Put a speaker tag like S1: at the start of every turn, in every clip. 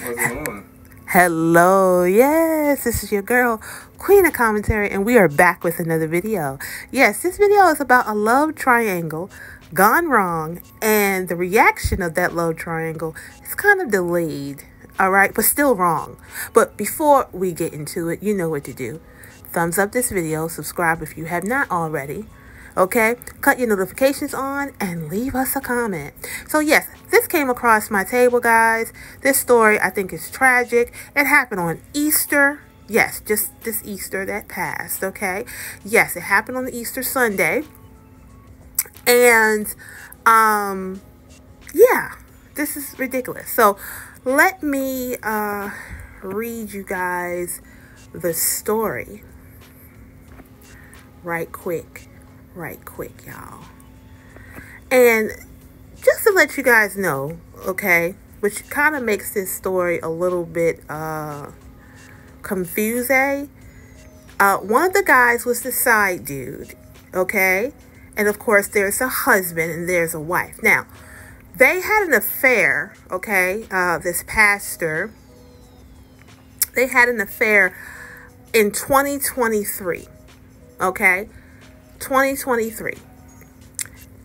S1: What's going on?
S2: Hello, yes, this is your girl, Queen of Commentary, and we are back with another video. Yes, this video is about a love triangle gone wrong, and the reaction of that love triangle is kind of delayed, all right, but still wrong. But before we get into it, you know what to do. Thumbs up this video, subscribe if you have not already. Okay, cut your notifications on and leave us a comment. So yes, this came across my table, guys. This story, I think, is tragic. It happened on Easter. Yes, just this Easter that passed, okay? Yes, it happened on the Easter Sunday. And, yeah, this is ridiculous. So let me read you guys the story right quick, y'all. And just to let you guys know, okay, which kind of makes this story a little bit confusing. One of the guys was the side dude, okay? And of course, there's a husband and there's a wife. Now, they had an affair, okay? This pastor, they had an affair in 2023, okay? 2023.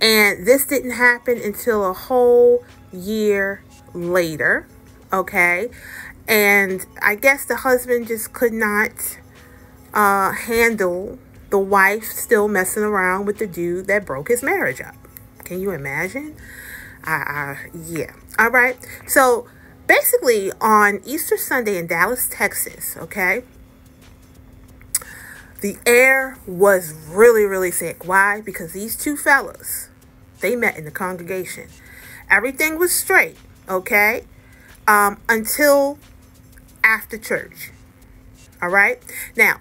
S2: And this didn't happen until a whole year later, okay? And I guess the husband just could not handle the wife still messing around with the dude that broke his marriage up. Can you imagine? Yeah. All right. So basically on Easter Sunday in Dallas, Texas, okay, the air was really, really thick. Why? Because these two fellas, they met in the congregation. Everything was straight, okay, until after church. All right. Now,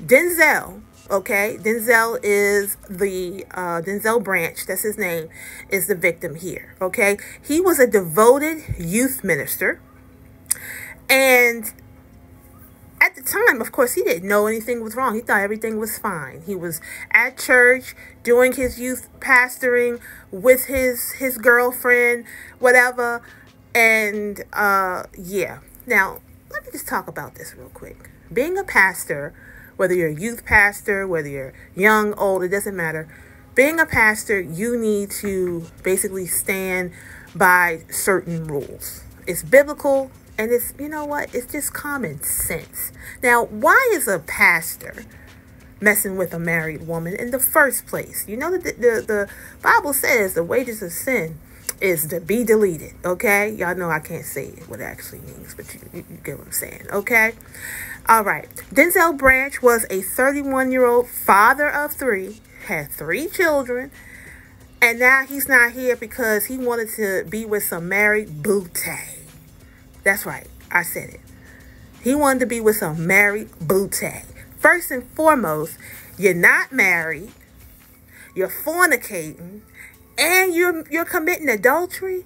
S2: Denzel, okay, Denzel is the Denzel Branch, that's his name, is the victim here, okay? He was a devoted youth minister, and at the time, of course, he didn't know anything was wrong. He thought everything was fine. He was at church doing his youth pastoring with his girlfriend, whatever, and yeah. Now, let me just talk about this real quick. Being a pastor, whether you're a youth pastor, whether you're young, old, it doesn't matter. Being a pastor, you need to basically stand by certain rules. It's biblical, and it's, you know what, it's just common sense. Now, why is a pastor messing with a married woman in the first place? You know that the Bible says the wages of sin is to be deleted, okay? Y'all know I can't say what it actually means, but you get what I'm saying, okay? All right. Denzel Branch was a 31-year-old father of three, had 3 children, and now he's not here because he wanted to be with some married booty. That's right. I said it. He wanted to be with some married booty. First and foremost, you're not married, you're fornicating, and you're committing adultery.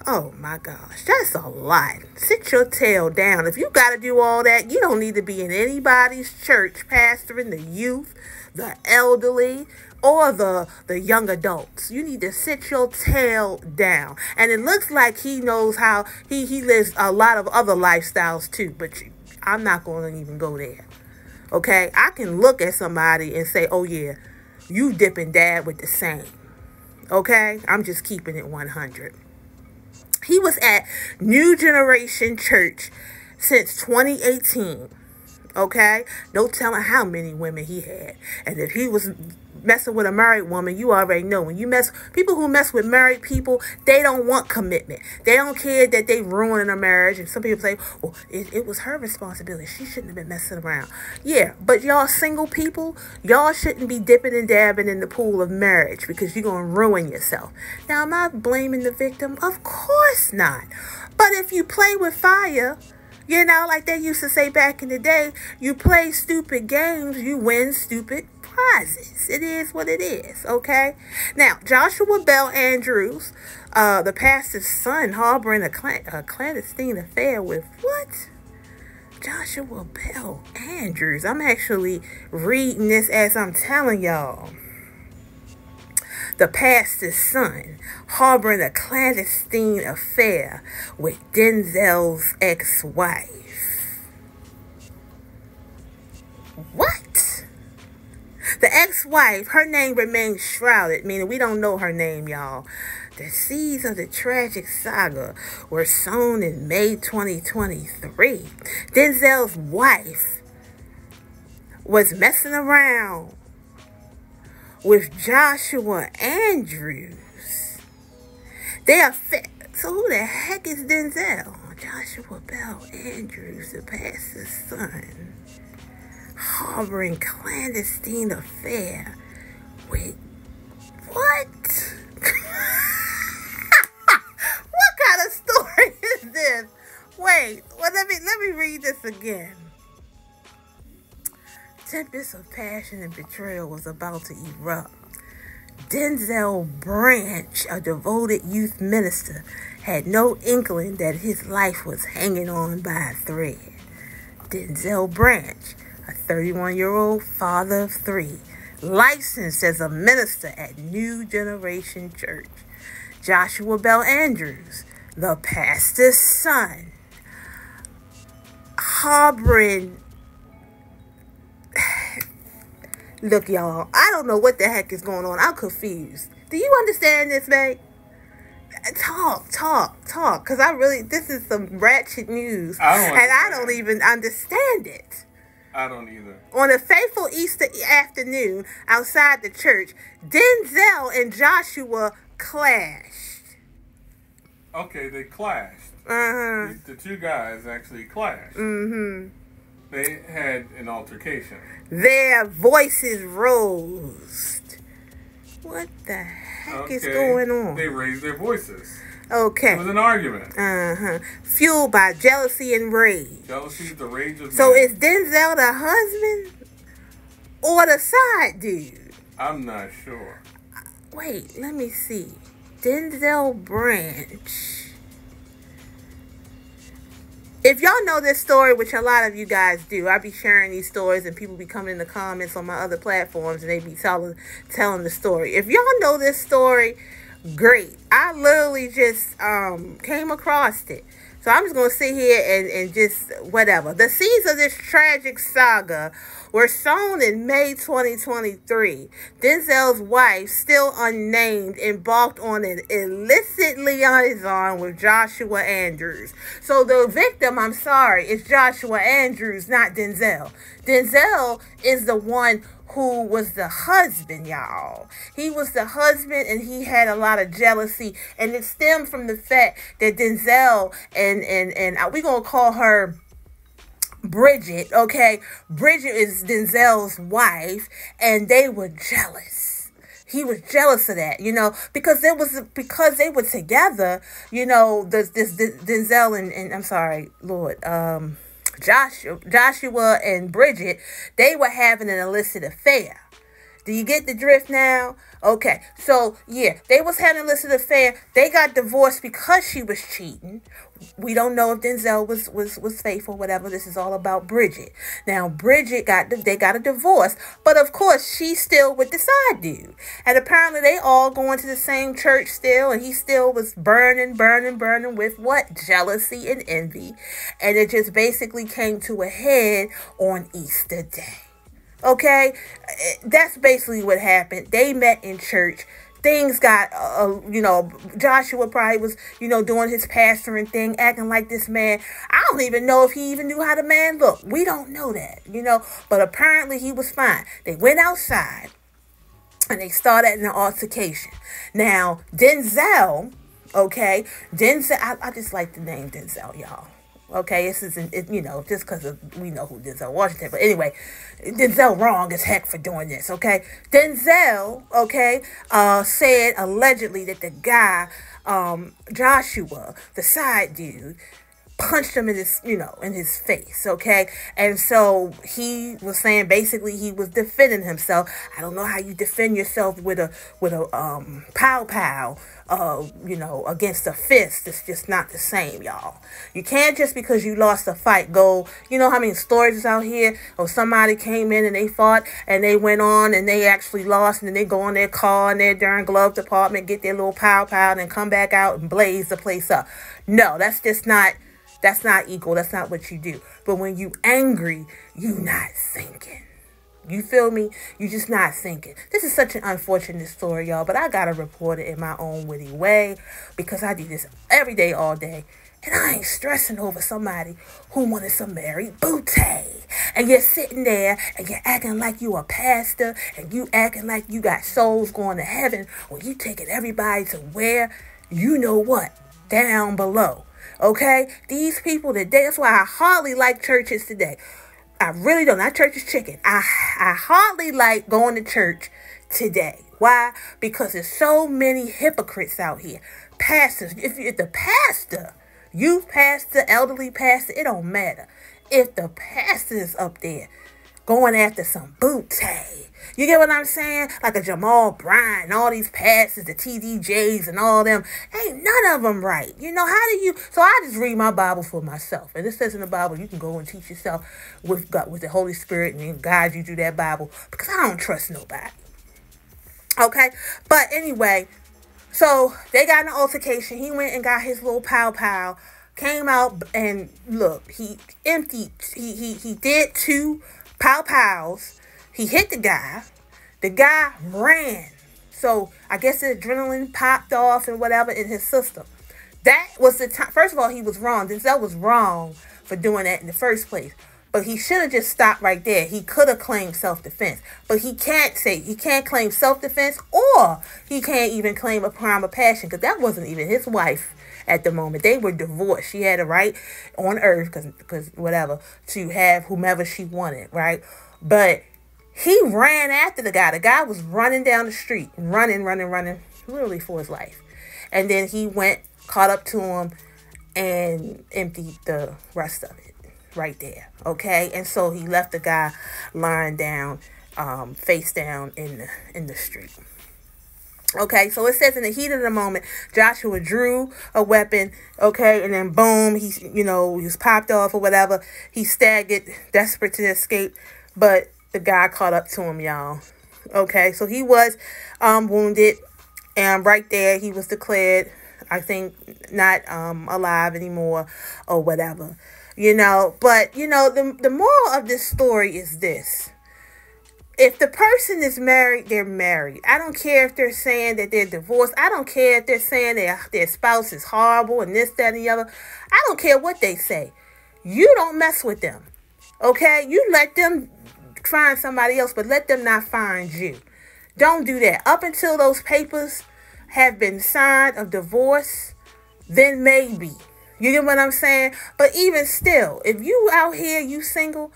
S2: Oh my gosh, that's a lot. Sit your tail down. If you got to do all that, you don't need to be in anybody's church pastoring the youth, the elderly, or the young adults. You need to sit your tail down. And it looks like he knows how he lives a lot of other lifestyles too, but I'm not going to even go there. Okay? I can look at somebody and say, oh yeah, you dip and dab with the same. Okay? I'm just keeping it 100. He was at New Generation Church since 2018. Okay? No telling how many women he had. And if he was messing with a married woman, you already know. When you people who mess with married people, they don't want commitment. They don't care that they ruining a marriage. And some people say, well, it was her responsibility. She shouldn't have been messing around. Yeah, but y'all single people, y'all shouldn't be dipping and dabbing in the pool of marriage because you're going to ruin yourself. Now, am I blaming the victim? Of course not. But if you play with fire, you know, like they used to say back in the day, you play stupid games, you win stupid prizes. It is what it is, okay? Now, Joshua Bell Andrews, the pastor's son, harboring a clandestine affair with what? Joshua Bell Andrews. I'm actually reading this as I'm telling y'all. the pastor's son, harboring a clandestine affair with Denzel's ex-wife. What? The ex-wife, her name remains shrouded, meaning we don't know her name, y'all. The seeds of the tragic saga were sown in May 2023. Denzel's wife was messing around with Joshua Andrews. They are so who the heck is Denzel? Joshua Bell Andrews, the pastor's son, harboring clandestine affair with what? What kind of story is this? Wait, well, let me read this again. Tempest of passion and betrayal was about to erupt. Denzel Branch, a devoted youth minister, had no inkling that his life was hanging on by a thread. Denzel Branch, a 31-year-old father of 3, licensed as a minister at New Generation Church. Joshua Bell Andrews, the pastor's son, harboring... Look, y'all, I don't know what the heck is going on. I'm confused. Do you understand this, babe? Talk. Because this is some ratchet news. I don't even understand it.
S1: I don't either.
S2: On a fateful Easter afternoon outside the church, Denzel and Joshua clashed.
S1: Okay, they clashed.
S2: Uh-huh.
S1: The two guys actually clashed.
S2: Mm-hmm.
S1: They had an altercation.
S2: Their voices rose. What the heck is going on?
S1: They raised their voices.
S2: Okay.
S1: It was an argument.
S2: Uh-huh. Fueled by jealousy and rage.
S1: Jealousy is the rage of
S2: So
S1: man.
S2: is Denzel the husband or the side dude?
S1: I'm not sure.
S2: Wait, let me see. Denzel Branch. If y'all know this story, which a lot of you guys do, I be sharing these stories and people be coming in the comments on my other platforms and they be telling the story. If y'all know this story, great. I literally just came across it. So I'm just going to sit here and just whatever. The seeds of this tragic saga were sown in May 2023. Denzel's wife, still unnamed, embarked on an illicit liaison with Joshua Andrews. So the victim, I'm sorry, is Joshua Andrews, not Denzel. Denzel is the one who was the husband, y'all. He was the husband and he had a lot of jealousy. And it stemmed from the fact that Denzel and we're going to call her Bridget, okay? Bridget is Denzel's wife and they were jealous. He was jealous of that, because they were together, this Denzel and I'm sorry, Lord, Joshua and Bridget, they were having an illicit affair. Do you get the drift now? Okay, so yeah, they was having an illicit affair. They got divorced because she was cheating. We don't know if Denzel was faithful, whatever. This is all about Bridget. Now, Bridget they got a divorce, but of course, she's still with the side dude. And apparently, they all going to the same church still, and he still was burning with what? Jealousy and envy. And it just basically came to a head on Easter Day. Okay? That's basically what happened. They met in church. Things got, Joshua probably was, doing his pastoring thing, acting like this man. I don't even know if he even knew how the man looked. We don't know that, but apparently he was fine. They went outside and they started an altercation. Now, Denzel, okay, I just like the name Denzel, y'all. Okay, this isn't, just because we know who Denzel Washington. But anyway, Denzel wrong as heck for doing this, okay? Denzel, okay, said allegedly that the guy, Joshua, the side dude, punched him in his, in his face, okay? And so he was saying basically he was defending himself. I don't know how you defend yourself with a pow pow, against a fist. It's just not the same, y'all. You can't just because you lost a fight go, how many stories is out here of somebody came in and they fought and they went on and they actually lost, and then they go in their car in their darn glove department, get their little pow pow, and come back out and blaze the place up. No, that's not equal. That's not what you do. But when you angry, you not thinking. You feel me? You just not thinking. This is such an unfortunate story, y'all, but I gotta report it in my own witty way because I do this every day, all day. And I ain't stressing over somebody who wanted some married booty. And you're sitting there and you're acting like you a pastor and you acting like you got souls going to heaven when you taking everybody to where, you know what, down below. Okay? These people today, that's why I hardly like churches today. I really don't. Not church is chicken. I hardly like going to church today. Why? Because there's so many hypocrites out here. Pastors. If the pastor, youth pastor, elderly pastor, it don't matter. If the pastor is up there going after some booty, you get what I'm saying? Like a Jamal Bryant, all these pastors, the TDJs and all them, ain't none of them right. How do you? So I just read my Bible for myself. And it says in the Bible, you can go and teach yourself with God, with the Holy Spirit, and guide you through that Bible, because I don't trust nobody. Okay? But anyway, so they got in an altercation. He went and got his little pow pow, came out, and look, he emptied, he did 2 pow pows. He hit the guy. The guy ran. So I guess the adrenaline popped off and whatever in his system. That was the time. First of all, he was wrong. Denzel was wrong for doing that in the first place. But he should have just stopped right there. He could have claimed self-defense. But he can't claim self-defense, or he can't even claim a crime of passion, because that wasn't even his wife at the moment. They were divorced. She had a right on earth, because whatever, to have whomever she wanted, right? But he ran after the guy. The guy was running down the street, running, literally for his life. And then he went, caught up to him, and emptied the rest of it right there. Okay? And so he left the guy lying down, face down in the street. Okay, so it says in the heat of the moment, Joshua drew a weapon, okay, and then boom, he was popped off or whatever. He staggered, desperate to escape, but the guy caught up to him, y'all. Okay, so he was wounded, and right there he was declared, I think, not alive anymore or whatever. But the moral of this story is this. If the person is married, they're married. I don't care if they're saying that they're divorced. I don't care if they're saying their spouse is horrible and this, that, and the other. I don't care what they say. You don't mess with them. Okay? You let them find somebody else, but let them not find you. Don't do that. Up until those papers have been signed of divorce, then maybe. You get what I'm saying? But even still, if you out here, you single,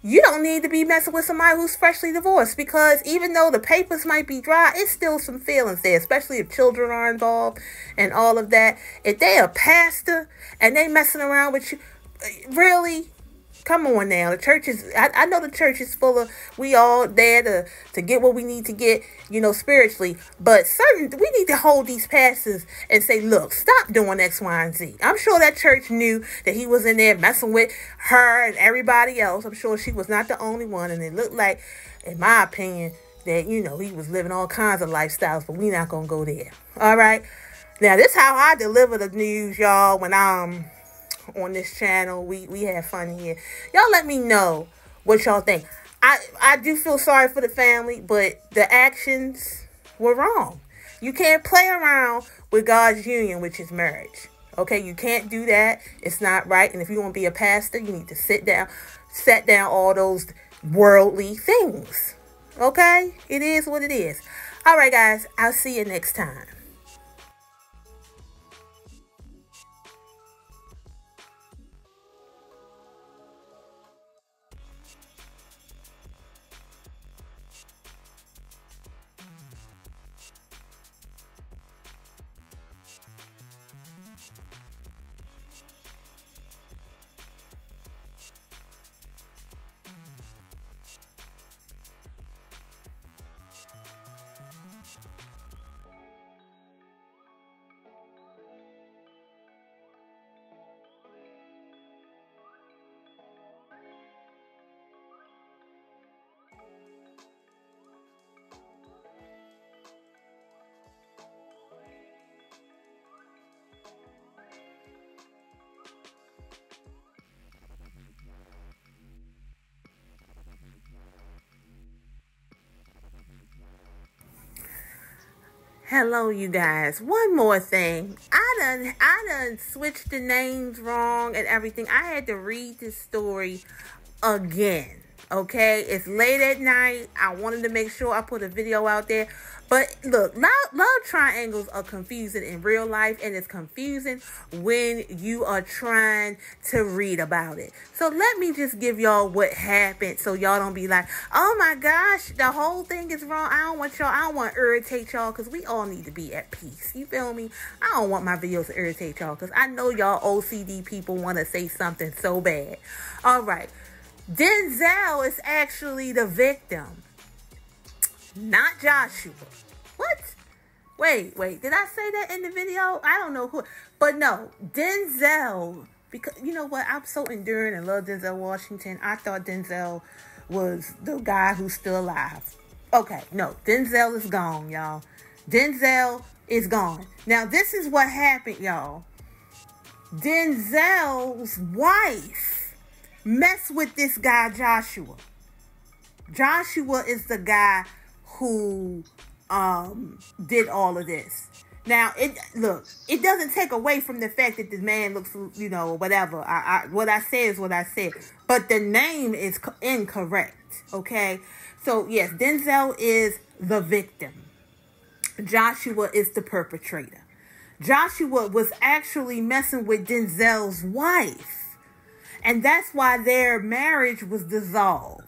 S2: you don't need to be messing with somebody who's freshly divorced, because even though the papers might be dry, it's still some feelings there, especially if children are involved and all of that. If they a pastor and they messing around with you, really? Come on now. The church is, I know the church is full of, we all there to get what we need to get, spiritually. But we need to hold these pastors and say, look, stop doing X, Y, and Z. I'm sure that church knew that he was in there messing with her and everybody else. I'm sure she was not the only one. And it looked like, in my opinion, that, he was living all kinds of lifestyles, but we not going to go there. All right. Now, this is how I deliver the news, y'all, when I'm on this channel. We have fun here. Y'all let me know what y'all think. I do feel sorry for the family, but the actions were wrong. You can't play around with God's union, which is marriage. Okay, you can't do that. It's not right. And if you want to be a pastor, you need to set down all those worldly things. Okay, it is what it is. All right, guys, I'll see you next time. Hello, you guys. One more thing. I done switched the names wrong and everything. I had to read this story again. Okay, it's late at night. I wanted to make sure I put a video out there. But look, love triangles are confusing in real life, and it's confusing when you are trying to read about it. So let me just give y'all what happened so y'all don't be like, oh my gosh, the whole thing is wrong. I don't want to irritate y'all, because we all need to be at peace. You feel me? I don't want my videos to irritate y'all, because I know y'all OCD people want to say something so bad. All right. Denzel is actually the victim, not Joshua. What? Wait. Did I say that in the video? I don't know who. But no, Denzel, because you know what? I'm so enduring and love Denzel Washington. I thought Denzel was the guy who's still alive. Okay, no. Denzel is gone, y'all. Denzel is gone. Now, this is what happened, y'all. Denzel's wife mess with this guy Joshua. Joshua is the guy who did all of this. Now, it doesn't take away from the fact that this man looks, whatever. What I say is what I said, but the name is incorrect. Okay, so yes, Denzel is the victim. Joshua is the perpetrator. Joshua was actually messing with Denzel's wife. And that's why their marriage was dissolved.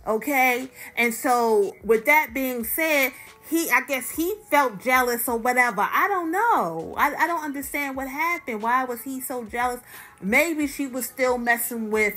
S2: Okay? And so, with that being said, I guess he felt jealous or whatever. I don't know. I don't understand what happened. Why was he so jealous? Maybe she was still messing with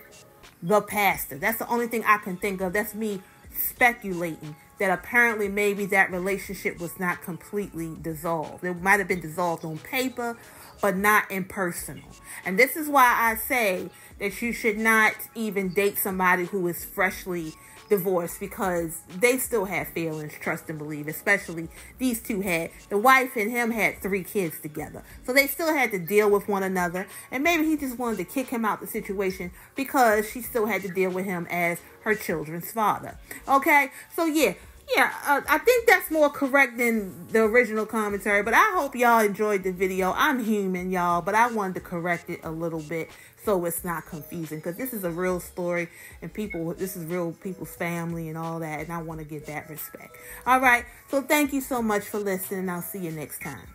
S2: the pastor. That's the only thing I can think of. That's me speculating that apparently maybe that relationship was not completely dissolved. It might have been dissolved on paper, but not in personal. And this is why I say that you should not even date somebody who is freshly divorced, because they still have feelings, trust and believe. Especially these two had, the wife and him had 3 kids together. So they still had to deal with one another. And maybe he just wanted to kick him out the situation because she still had to deal with him as her children's father. Okay? So yeah, I think that's more correct than the original commentary, but I hope y'all enjoyed the video. I'm human, y'all, but I wanted to correct it a little bit so it's not confusing, because this is a real story, and this is real people's family and all that, and I want to give that respect. All right, so thank you so much for listening. I'll see you next time.